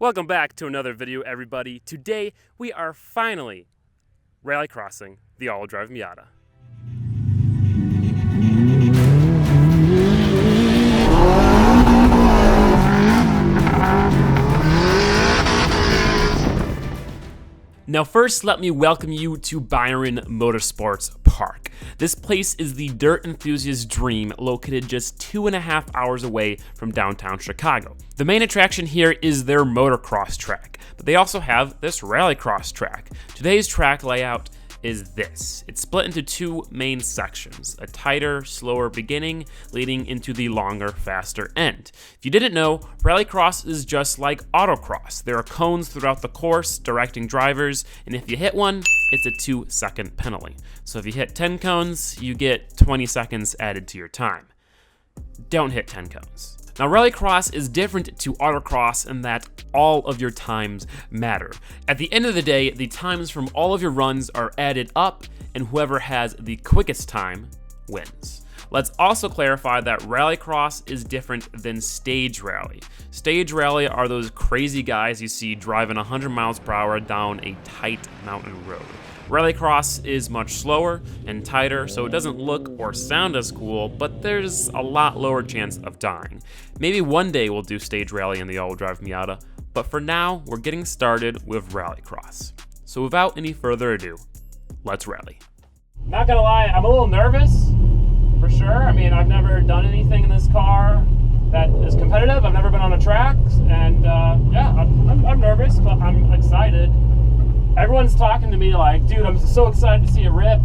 Welcome back to another video, everybody. Today we are finally rallycrossing the all-wheel drive Miata. Now first, let me welcome you to Byron Motorsports Park. This place is the dirt enthusiast's dream, located just 2.5 hours away from downtown Chicago. The main attraction here is their motocross track, but they also have this rallycross track. Today's track layout is this. It's split into two main sections, a tighter, slower beginning leading into the longer, faster end. If you didn't know, rallycross is just like autocross. There are cones throughout the course directing drivers, and if you hit one, it's a 2-second penalty. So if you hit 10 cones, you get 20 seconds added to your time. Don't hit 10 cones. Now, rallycross is different to autocross in that all of your times matter. At the end of the day, the times from all of your runs are added up, and whoever has the quickest time wins. Let's also clarify that rallycross is different than stage rally. Stage rally are those crazy guys you see driving 100 miles per hour down a tight mountain road. Rallycross is much slower and tighter, so it doesn't look or sound as cool, but there's a lot lower chance of dying. Maybe one day we'll do stage rally in the all-wheel drive Miata, but for now, we're getting started with rallycross. So without any further ado, let's rally. Not gonna lie, I'm a little nervous, for sure. I mean, I've never done anything in this car that is competitive. I've never been on a track, and yeah, I'm nervous, but I'm excited. Everyone's talking to me like, dude, I'm so excited to see it rip.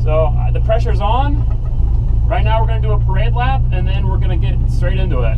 So the pressure's on. Right now we're gonna do a parade lap and then we're gonna get straight into it.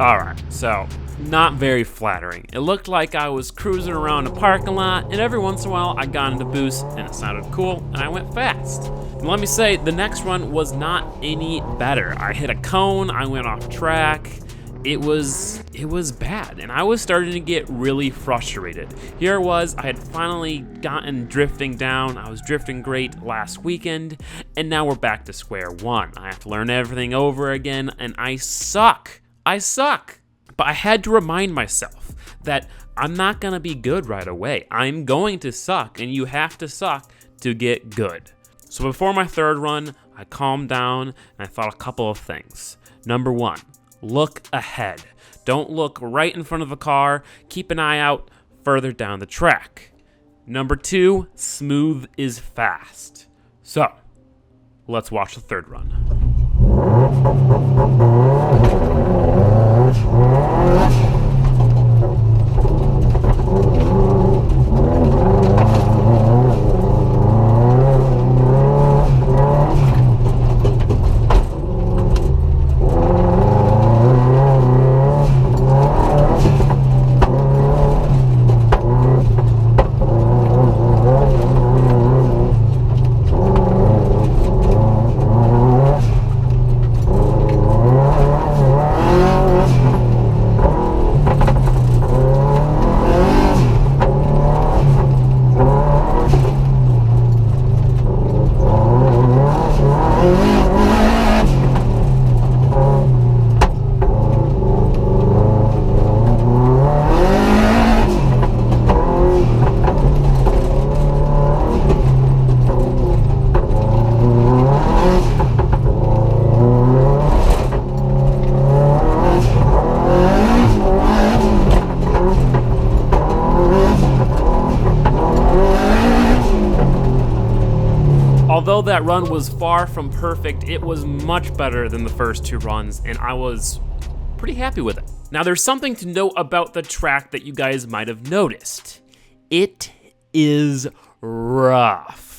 Alright, so not very flattering. It looked like I was cruising around a parking lot, and every once in a while I got into boost and it sounded cool and I went fast. And let me say, the next run was not any better. I hit a cone, I went off track. It was bad, and I was starting to get really frustrated. Here it was, I had finally gotten drifting down. I was drifting great last weekend, and now we're back to square one. I have to learn everything over again, and I suck. But I had to remind myself that I'm not gonna be good right away. I'm going to suck, and you have to suck to get good. So before my third run, I calmed down and I thought a couple of things. Number one, look ahead. Don't look right in front of the car. Keep an eye out further down the track. Number two, smooth is fast. So let's watch the third run. run was far from perfect. It was much better than the first 2 runs, and I was pretty happy with it. Now, there's something to note about the track that you guys might have noticed. It is rough.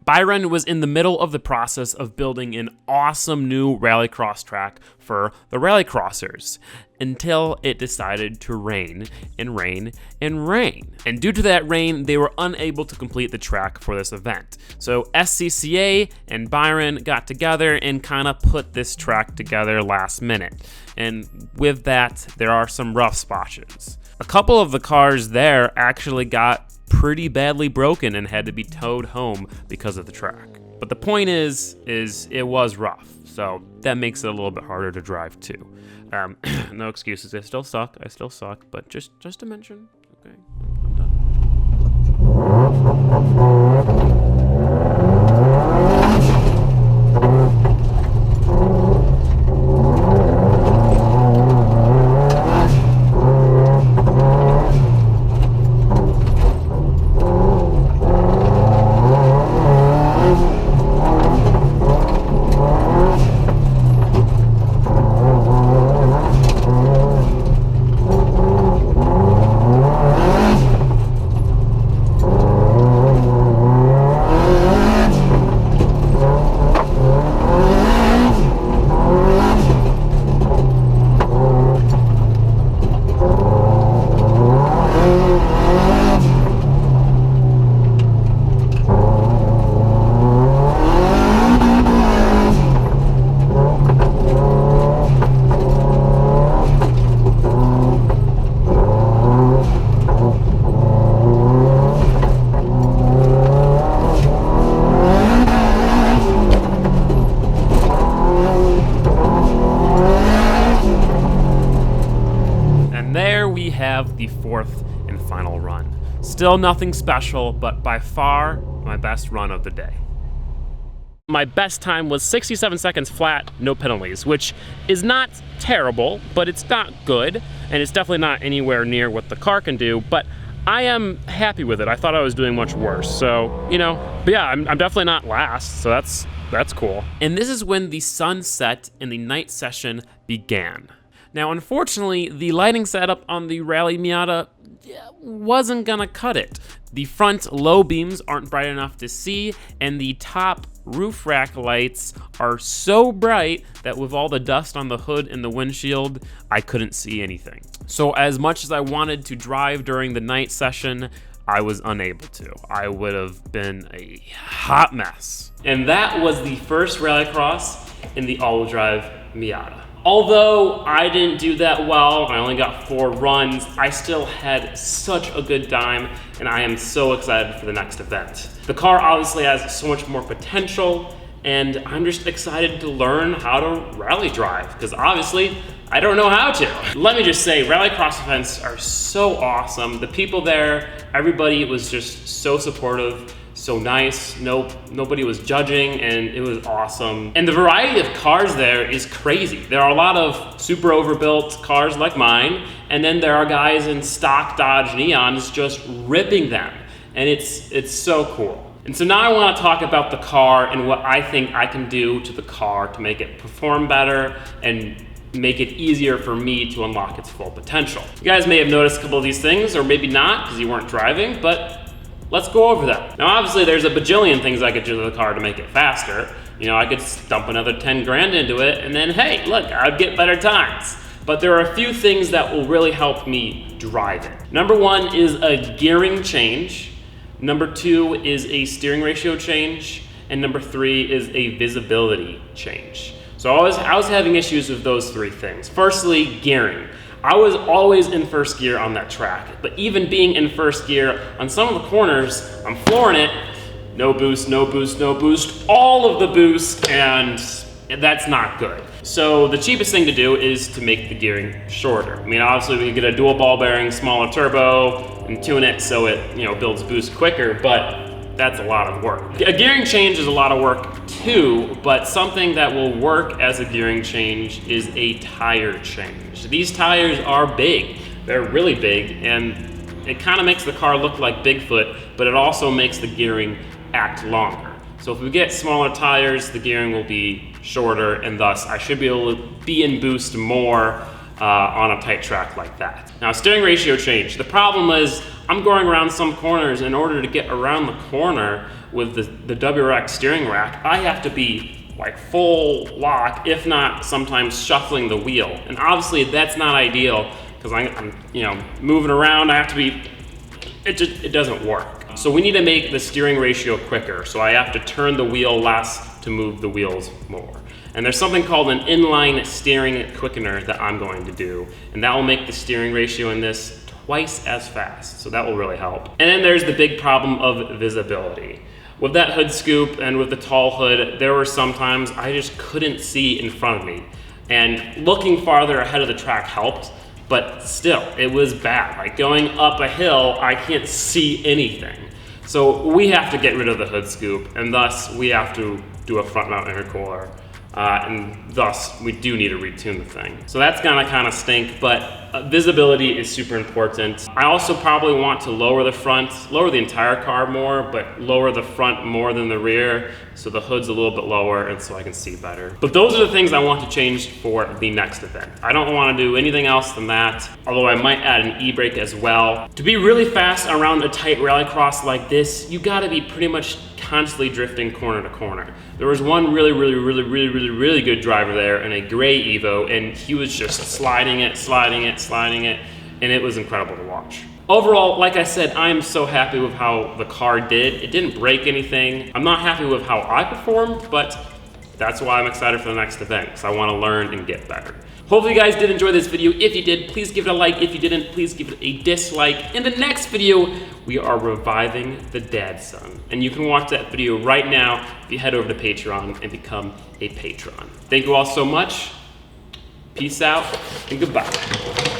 Byron was in the middle of the process of building an awesome new Rallycross track for the Rallycrossers until it decided to rain and rain and rain. And due to that rain, they were unable to complete the track for this event. So SCCA and Byron got together and kind of put this track together last minute. And with that, there are some rough spots. A couple of the cars there actually got pretty badly broken and had to be towed home because of the track. But the point is it was rough, so that makes it a little bit harder to drive too. No excuses, I still suck, but just to mention, okay, I'm done. Have the 4th and final run. Still nothing special, but by far my best run of the day. My best time was 67 seconds flat, no penalties, which is not terrible, but it's not good, and it's definitely not anywhere near what the car can do, but I am happy with it. I thought I was doing much worse, so, you know, but yeah, I'm definitely not last, so that's cool. And this is when the sun set and the night session began. Now, unfortunately, the lighting setup on the Rally Miata wasn't gonna cut it. The front low beams aren't bright enough to see, and the top roof rack lights are so bright that with all the dust on the hood and the windshield, I couldn't see anything. So as much as I wanted to drive during the night session, I was unable to. I would have been a hot mess. And that was the first Rallycross in the all-wheel drive Miata. Although I didn't do that well, I only got 4 runs, I still had such a good time, and I am so excited for the next event. The car obviously has so much more potential, and I'm just excited to learn how to rally drive, because obviously, I don't know how to. Let me just say, Rallycross events are so awesome. The people there, everybody was just so supportive, so nice, nobody was judging, and it was awesome. And the variety of cars there is crazy. There are a lot of super overbuilt cars like mine, and then there are guys in stock Dodge Neons just ripping them, and it's so cool. And so now I want to talk about the car and what I think I can do to the car to make it perform better and make it easier for me to unlock its full potential. You guys may have noticed a couple of these things, or maybe not because you weren't driving, but let's go over that. Now obviously there's a bajillion things I could do to the car to make it faster. You know, I could dump another 10 grand into it and then hey, look, I'd get better times. But there are a few things that will really help me drive it. Number 1 is a gearing change. Number 2 is a steering ratio change. And number 3 is a visibility change. So I was having issues with those 3 things. Firstly, gearing. I was always in first gear on that track, but even being in first gear, on some of the corners, I'm flooring it, no boost, no boost, no boost, all of the boost, and that's not good. So the cheapest thing to do is to make the gearing shorter. I mean, obviously we get a dual ball bearing, smaller turbo, and tune it so it, you know, builds boost quicker, but that's a lot of work. A gearing change is a lot of work too, but something that will work as a gearing change is a tire change. These tires are big, they're really big, and it kind of makes the car look like Bigfoot, but it also makes the gearing act longer. So if we get smaller tires, the gearing will be shorter, and thus I should be able to be in boost more on a tight track like that. Now, steering ratio change. The problem is I'm going around some corners. In order to get around the corner with the WRX steering rack, I have to be like full lock, if not sometimes shuffling the wheel. And obviously that's not ideal because I'm moving around. I have to be, it doesn't work. So we need to make the steering ratio quicker. So I have to turn the wheel less to move the wheels more. And there's something called an inline steering quickener that I'm going to do. And that will make the steering ratio in this twice as fast. So that will really help. And then there's the big problem of visibility. With that hood scoop and with the tall hood, there were some times I just couldn't see in front of me. And looking farther ahead of the track helped, but still, it was bad. Like going up a hill, I can't see anything. So we have to get rid of the hood scoop, and thus we have to do a front mount intercooler. And thus we do need to retune the thing. So that's gonna kind of stink, but visibility is super important. I also probably want to lower the entire car more, but lower the front more than the rear, so the hood's a little bit lower and so I can see better. But those are the things I want to change for the next event. I don't want to do anything else than that, although I might add an e-brake as well. To be really fast around a tight rallycross like this, you gotta be pretty much constantly drifting corner to corner. There was one really good driver there in a gray Evo, and he was just sliding it, and it was incredible to watch. Overall, like I said, I am so happy with how the car did. It didn't break anything. I'm not happy with how I performed, but that's why I'm excited for the next event, because I want to learn and get better. Hopefully you guys did enjoy this video. If you did, please give it a like. If you didn't, please give it a dislike. In the next video, we are reviving the Dad Son. And you can watch that video right now if you head over to Patreon and become a patron. Thank you all so much. Peace out and goodbye.